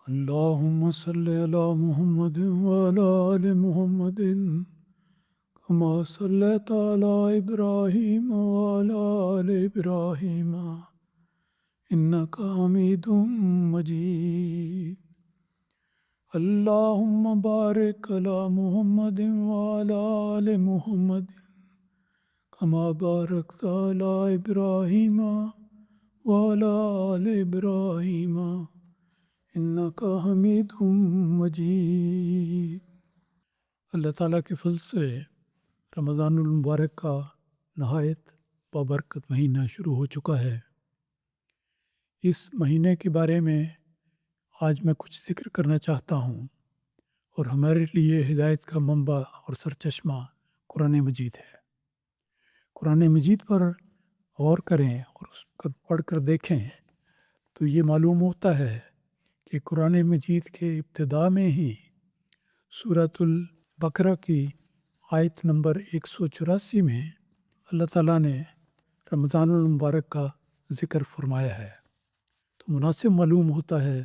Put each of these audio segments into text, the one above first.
اللهم صل على محمد وعلى آل محمد كما صليت على إبراهيم وعلى آل إبراهيم إنك حميد مجيد. اللهم بارك على محمد وعلى آل محمد كما باركت على إبراهيم وعلى آل إبراهيم إنك حميد مجيد. اللہ تعالیٰ کے فضل سے رمضان المبارک کا نہایت بابرکت مہینہ شروع ہو چکا ہے. اس مہینے کے بارے میں آج میں کچھ ذکر کرنا چاہتا ہوں، اور ہمارے لیے ہدایت کا منبع اور سرچشمہ قرآن مجید ہے. قرآن مجید پر غور کریں اور اس پر پڑھ کر دیکھیں تو یہ معلوم ہوتا ہے کہ قرآن مجید کے ابتدا میں ہی سورۃ البقرہ کی آیت نمبر 184 میں اللہ تعالیٰ نے رمضان المبارک کا ذکر فرمایا ہے. تو مناسب معلوم ہوتا ہے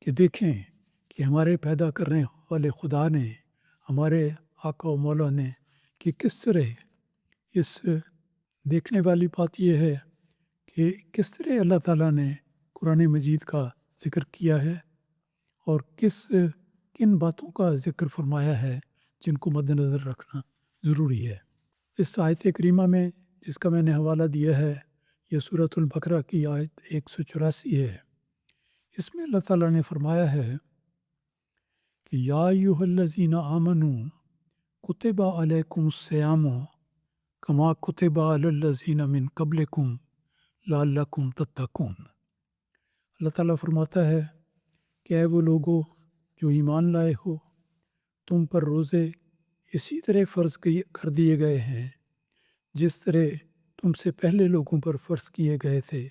کہ دیکھیں کہ ہمارے پیدا کرنے والے خدا نے، ہمارے آقا و مولا نے، کہ کس طرح اس دیکھنے والی بات یہ ہے کہ کس طرح اللہ تعالیٰ نے قرآن مجید کا ذکر کیا ہے اور کن باتوں کا ذکر فرمایا ہے جن کو مد نظر رکھنا ضروری ہے. اس آیت کریمہ میں جس کا میں نے حوالہ دیا ہے، یہ سورۃ البقرہ کی آیت 184 ہے. اس میں اللہ تعالیٰ نے فرمایا ہے کہ یا ایھا الذین آمنوا کتب علیکم الصیام کما کتب علی الذین من قبلکم لعلکم تتقون. اللہ تعالیٰ فرماتا ہے کہ اے وہ لوگو جو ایمان لائے ہو، تم پر روزے اسی طرح فرض کر دیے گئے ہیں جس طرح تم سے پہلے لوگوں پر فرض کیے گئے تھے،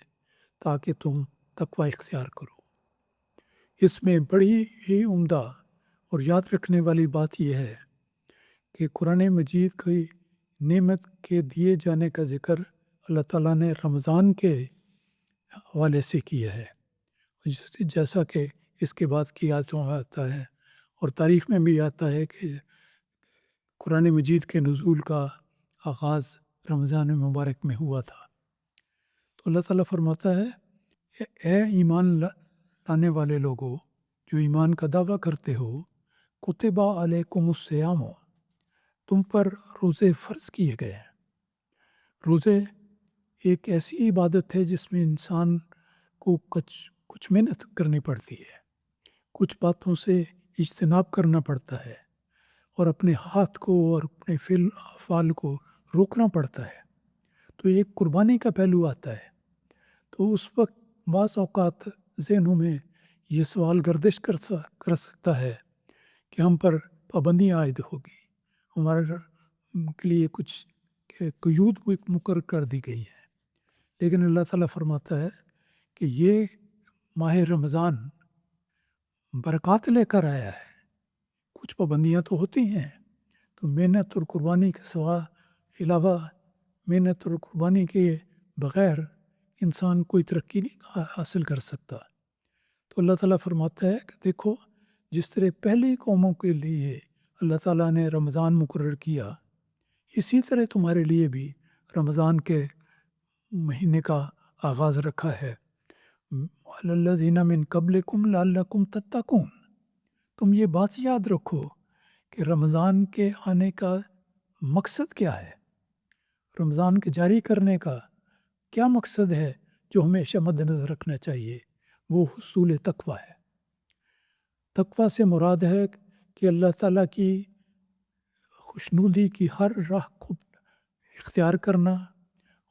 تاکہ تم تقوی اختیار کرو. اس میں بڑی ہی عمدہ اور یاد رکھنے والی بات یہ ہے کہ قرآن مجید کی نعمت کے دیے جانے کا ذکر اللہ تعالیٰ نے رمضان کے حوالے سے کیا ہے، جیسا کہ اس کے بعد کی آیتوں میں آتا ہے، اور تاریخ میں بھی آتا ہے کہ قرآن مجید کے نزول کا آغاز رمضان مبارک میں ہوا تھا. تو اللہ تعالیٰ فرماتا ہے کہ اے ایمان لانے والے لوگوں جو ایمان کا دعویٰ کرتے ہو، کتب علیکم الصیام، تم پر روزے فرض کیے گئے ہیں. روزے ایک ایسی عبادت ہے جس میں انسان کو کچھ محنت کرنی پڑتی ہے، کچھ باتوں سے اجتناب کرنا پڑتا ہے، اور اپنے ہاتھ کو اور اپنے فعل افعال کو روکنا پڑتا ہے. تو ایک قربانی کا پہلو آتا ہے. تو اس وقت بعض اوقات ذہنوں میں یہ سوال گردش کر سکتا ہے کہ ہم پر پابندیاں عائد ہوگی، ہمارے کے لیے کچھ قیود مقرر کر دی گئی ہیں. لیکن اللہ تعالیٰ فرماتا ہے کہ یہ ماہ رمضان برکات لے کر آیا ہے. کچھ پابندیاں تو ہوتی ہیں، تو محنت اور قربانی کے علاوہ محنت اور قربانی کے بغیر انسان کوئی ترقی نہیں حاصل کر سکتا. تو اللہ تعالیٰ فرماتا ہے کہ دیکھو، جس طرح پہلی قوموں کے لیے اللہ تعالیٰ نے رمضان مقرر کیا، اسی طرح تمہارے لیے بھی رمضان کے مہینے کا آغاز رکھا ہے. علی الذین من قبلکم لعلکم تتقون. تم یہ بات یاد رکھو کہ رمضان کے آنے کا مقصد کیا ہے، رمضان کے جاری کرنے کا کیا مقصد ہے جو ہمیشہ مد نظر رکھنا چاہیے. وہ حصول تقوی ہے. تقوی سے مراد ہے کہ اللہ تعالیٰ کی خوشنودی کی ہر راہ کو اختیار کرنا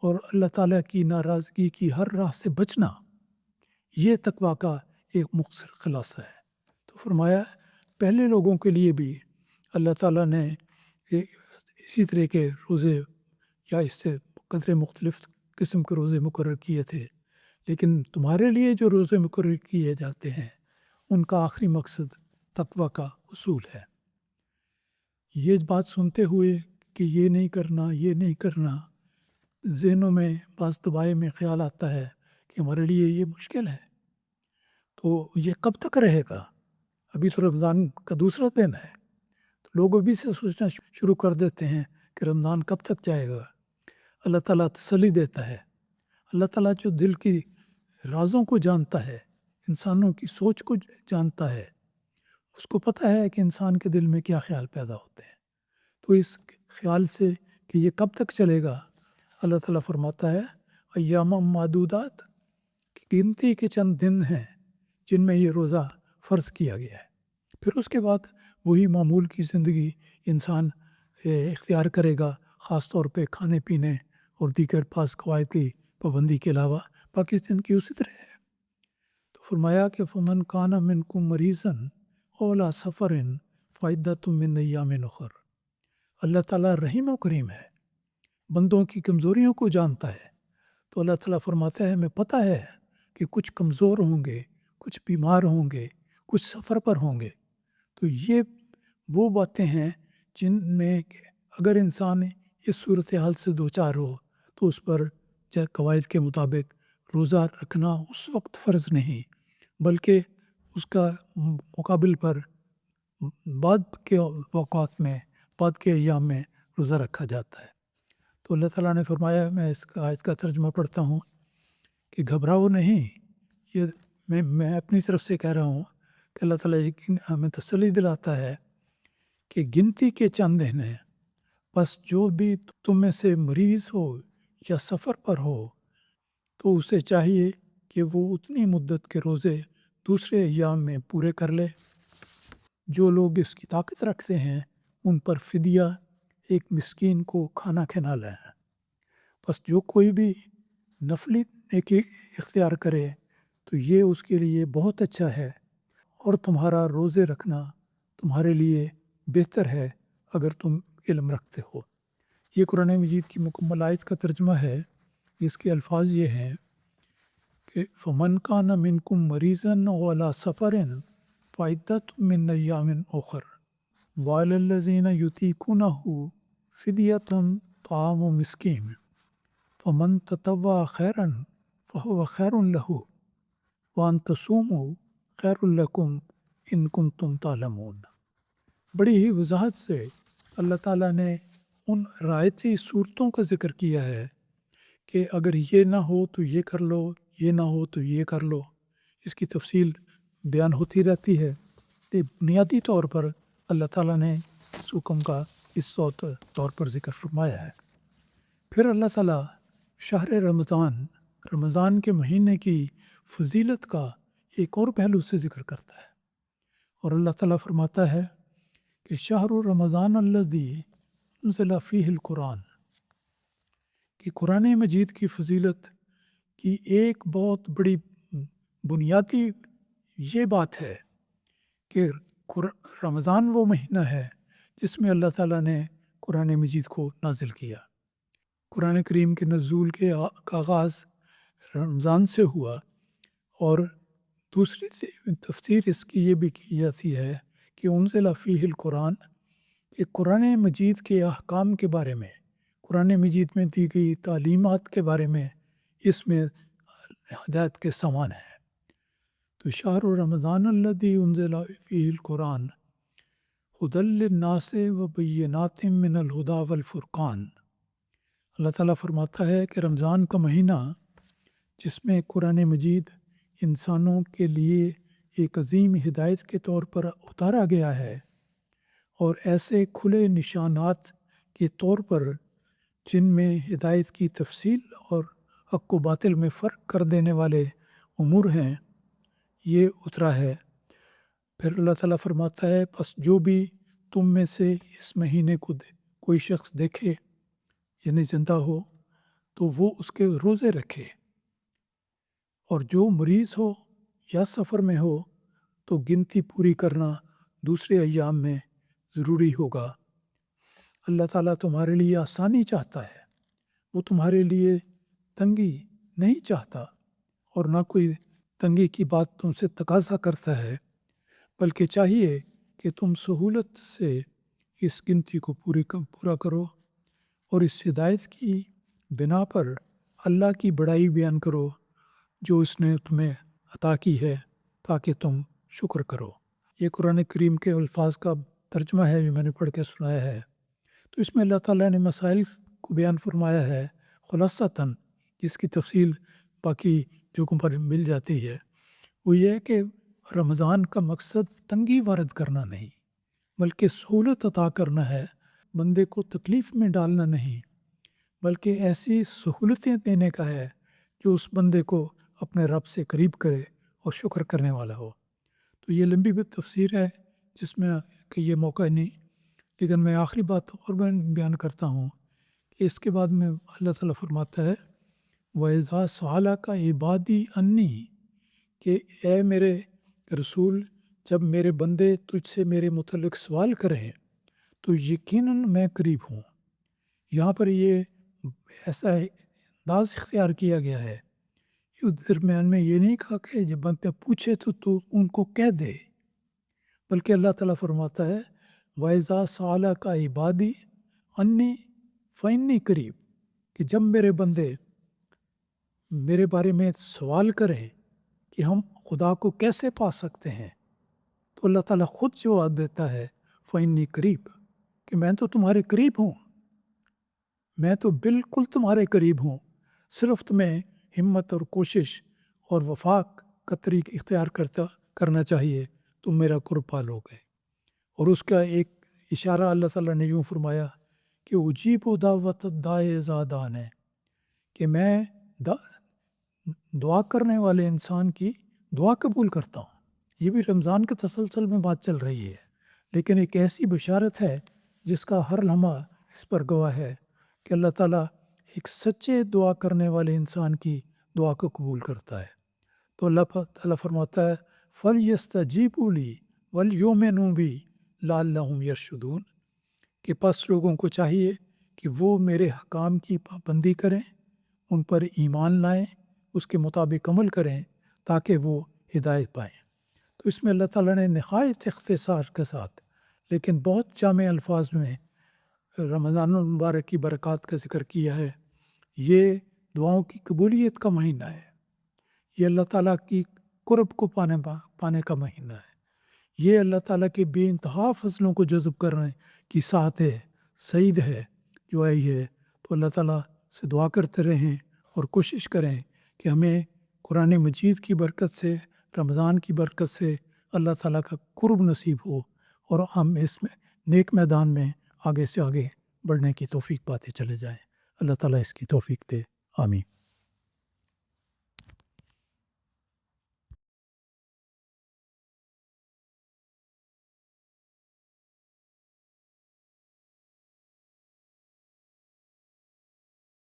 اور اللہ تعالیٰ کی ناراضگی کی ہر راہ سے بچنا. یہ تقوی کا ایک مختصر خلاصہ ہے. تو فرمایا پہلے لوگوں کے لیے بھی اللہ تعالیٰ نے اسی طرح کے روزے یا اس سے قدرے مختلف قسم کے روزے مقرر کیے تھے، لیکن تمہارے لیے جو روزے مقرر کیے جاتے ہیں ان کا آخری مقصد تقوی کا حصول ہے. یہ بات سنتے ہوئے کہ یہ نہیں کرنا، ذہنوں میں بعض دبائے میں خیال آتا ہے کہ ہمارے لیے یہ مشکل ہے، تو یہ کب تک رہے گا؟ ابھی تو رمضان کا دوسرا دن ہے، تو لوگ ابھی سے سوچنا شروع کر دیتے ہیں کہ رمضان کب تک جائے گا۔ اللہ تعالیٰ تسلی دیتا ہے۔ اللہ تعالیٰ جو دل کی رازوں کو جانتا ہے، انسانوں کی سوچ کو جانتا ہے، اس کو پتہ ہے کہ انسان کے دل میں کیا خیال پیدا ہوتے ہیں۔ تو اس خیال سے کہ یہ کب تک چلے گا، اللہ تعالیٰ فرماتا ہے ایام معدودات، کی گنتی کے چند دن ہیں جن میں یہ روزہ فرض کیا گیا ہے۔ پھر اس کے بعد وہی معمول کی زندگی انسان اختیار کرے گا، خاص طور پہ کھانے پینے اور دیگر پاس قواعد کی پابندی کے علاوہ باقی زندگی اسی طرح ہے۔ تو فرمایا کہ فمن کان منکم مریضا او علی سفر فعدۃ من ایام اخر۔ اللہ تعالیٰ رحیم و کریم ہے، بندوں کی کمزوریوں کو جانتا ہے۔ تو اللہ تعالیٰ فرماتا ہے ہمیں پتہ ہے کہ کچھ کمزور ہوں گے، کچھ بیمار ہوں گے، کچھ سفر پر ہوں گے۔ تو یہ وہ باتیں ہیں جن میں اگر انسان اس صورتحال سے دوچار ہو تو اس پر قواعد کے مطابق روزہ رکھنا اس وقت فرض نہیں، بلکہ اس کا مقابل پر بعد کے اوقات میں، بعد کے ایام میں روزہ رکھا جاتا ہے۔ تو اللہ تعالیٰ نے فرمایا، میں اس آیت کا ترجمہ پڑھتا ہوں کہ گھبراؤ نہیں، یہ میں اپنی طرف سے کہہ رہا ہوں کہ اللہ تعالیٰ ہمیں تسلی دلاتا ہے کہ گنتی کے چند دن ہیں، بس جو بھی تم میں سے مریض ہو یا سفر پر ہو تو اسے چاہیے کہ وہ اتنی مدت کے روزے دوسرے ایام میں پورے کر لے۔ جو لوگ اس کی طاقت رکھتے ہیں ان پر فدیہ ایک مسکین کو کھانا کھلا ہے۔ بس جو کوئی بھی نفلی نیکی اختیار کرے تو یہ اس کے لیے بہت اچھا ہے، اور تمہارا روزے رکھنا تمہارے لیے بہتر ہے اگر تم علم رکھتے ہو۔ یہ قرآن مجید کی مکمل آیت کا ترجمہ ہے۔ اس کے الفاظ یہ ہیں کہ فمن کان منکم مریضا او علی سفر فعدۃ من ایام اخر وعلی الذین یطیقونہ فدیۃ طعام مسکین فمن تطوع خیرا فہو خیر لہ وان تصوموا خیر لکم ان کنتم تعلمون۔ بڑی ہی وضاحت سے اللہ تعالیٰ نے ان رعایتی صورتوں کا ذکر کیا ہے کہ اگر یہ نہ ہو تو یہ کر لو، یہ نہ ہو تو یہ کر لو۔ اس کی تفصیل بیان ہوتی رہتی ہے، کہ بنیادی طور پر اللہ تعالیٰ نے اس حکم کا اس طور پر ذکر فرمایا ہے۔ پھر اللہ تعالیٰ شہر رمضان کے مہینے کی فضیلت کا ایک اور پہلو سے ذکر کرتا ہے، اور اللہ تعالیٰ فرماتا ہے کہ شہر رمضان الذی انزل فیہ القرآن، کہ قرآن مجید کی فضیلت کی ایک بہت بڑی بنیادی یہ بات ہے کہ رمضان وہ مہینہ ہے جس میں اللہ تعالیٰ نے قرآن مجید کو نازل کیا۔ قرآن کریم کے نزول کے آغاز رمضان سے ہوا، اور دوسری تفسیر اس کی یہ بھی کی جاتی ہے کہ انزل فیہ القرآن، کہ قرآن مجید کے احکام کے بارے میں، قرآن مجید میں دی گئی تعلیمات کے بارے میں اس میں ہدایت کے سامان ہے۔ تو شہر رمضان الذی انزل فیہ القرآن ھدی للناس وبینات من الھدی والفرقان۔ اللہ تعالیٰ فرماتا ہے کہ رمضان کا مہینہ جس میں قرآن مجید انسانوں کے لیے ایک عظیم ہدایت کے طور پر اتارا گیا ہے، اور ایسے کھلے نشانات کے طور پر جن میں ہدایت کی تفصیل اور حق و باطل میں فرق کر دینے والے امور ہیں، یہ اترا ہے۔ پھر اللہ تعالیٰ فرماتا ہے پس جو بھی تم میں سے اس مہینے کو کوئی شخص دیکھے یعنی زندہ ہو تو وہ اس کے روزے رکھے، اور جو مریض ہو یا سفر میں ہو تو گنتی پوری کرنا دوسرے ایام میں ضروری ہوگا۔ اللہ تعالیٰ تمہارے لیے آسانی چاہتا ہے، وہ تمہارے لیے تنگی نہیں چاہتا، اور نہ کوئی تنگی کی بات تم سے تقاضا کرتا ہے، بلکہ چاہیے کہ تم سہولت سے اس گنتی کو پورا کرو، اور اس ہدایت کی بنا پر اللہ کی بڑائی بیان کرو جو اس نے تمہیں عطا کی ہے، تاکہ تم شکر کرو۔ یہ قرآن کریم کے الفاظ کا ترجمہ ہے جو میں نے پڑھ کے سنایا ہے۔ تو اس میں اللہ تعالیٰ نے مسائل کو بیان فرمایا ہے خلاصتاً، جس کی تفصیل باقی جگہوں پر مل جاتی ہے۔ وہ یہ ہے کہ رمضان کا مقصد تنگی وارد کرنا نہیں، بلکہ سہولت عطا کرنا ہے، بندے کو تکلیف میں ڈالنا نہیں، بلکہ ایسی سہولتیں دینے کا ہے جو اس بندے کو اپنے رب سے قریب کرے اور شکر کرنے والا ہو۔ تو یہ لمبی بھی تفسیر ہے جس میں کہ یہ موقع نہیں، لیکن میں آخری بات اور میں بیان کرتا ہوں کہ اس کے بعد میں اللہ تعالیٰ فرماتا ہے وَإِذَا سَأَلَكَ عِبَادِي عَنِّي، کہ اے میرے رسول، جب میرے بندے تجھ سے میرے متعلق سوال کریں تو یقیناً میں قریب ہوں۔ یہاں پر یہ ایسا انداز اختیار کیا گیا ہے، اس درمیان میں یہ نہیں کہا کہ جب بندہ پوچھے تو ان کو کہہ دے، بلکہ اللہ تعالیٰ فرماتا ہے وَإِذَا سَأَلَكَ عِبَادِي عَنِّي فَإِنِّي قریب، کہ جب میرے بندے میرے بارے میں سوال کریں کہ ہم خدا کو کیسے پا سکتے ہیں، تو اللہ تعالیٰ خود جواب دیتا ہے فَإِنِّي قریب، کہ میں تو تمہارے قریب ہوں، میں تو بالکل تمہارے قریب ہوں، صرف تمہیں ہمت اور کوشش اور وفاق کا طریق اختیار کرنا چاہیے، تم میرا قرب پالو گے۔ اور اس کا ایک اشارہ اللہ تعالیٰ نے یوں فرمایا کہ اجیب دعوت الداعی اذا دعان، ہے کہ میں دعا کرنے والے انسان کی دعا قبول کرتا ہوں۔ یہ بھی رمضان کے تسلسل میں بات چل رہی ہے، لیکن ایک ایسی بشارت ہے جس کا ہر لمحہ اس پر گواہ ہے کہ اللہ تعالیٰ ایک سچے دعا کرنے والے انسان کی دعا کو قبول کرتا ہے۔ تو اللہ تعالیٰ فرماتا ہے فَلْيَسْتَجِيبُوا لِي وَلْيُؤْمِنُوا بِي لَعَلَّهُمْ يَرْشُدُونَ، کہ پس لوگوں کو چاہیے کہ وہ میرے حکام کی پابندی کریں، ان پر ایمان لائیں، اس کے مطابق عمل کریں تاکہ وہ ہدایت پائیں۔ تو اس میں اللہ تعالیٰ نے نہایت اختصار کے ساتھ لیکن بہت جامع الفاظ میں رمضان المبارک کی برکات کا ذکر کیا ہے۔ یہ دعاؤں کی قبولیت کا مہینہ ہے، یہ اللہ تعالیٰ کی قرب کو پانے کا مہینہ ہے، یہ اللہ تعالیٰ کے بے انتہا فضلوں کو جذب کرنے کی ساعت ہے، سعید ہے جو آئی ہے۔ تو اللہ تعالیٰ سے دعا کرتے رہیں اور کوشش کریں کہ ہمیں قرآن مجید کی برکت سے، رمضان کی برکت سے اللہ تعالیٰ کا قرب نصیب ہو اور ہم اس میں نیک میدان میں آگے سے آگے بڑھنے کی توفیق پاتے چلے جائیں۔ اللہ تعالیٰ اس کی توفیق دے، آمین۔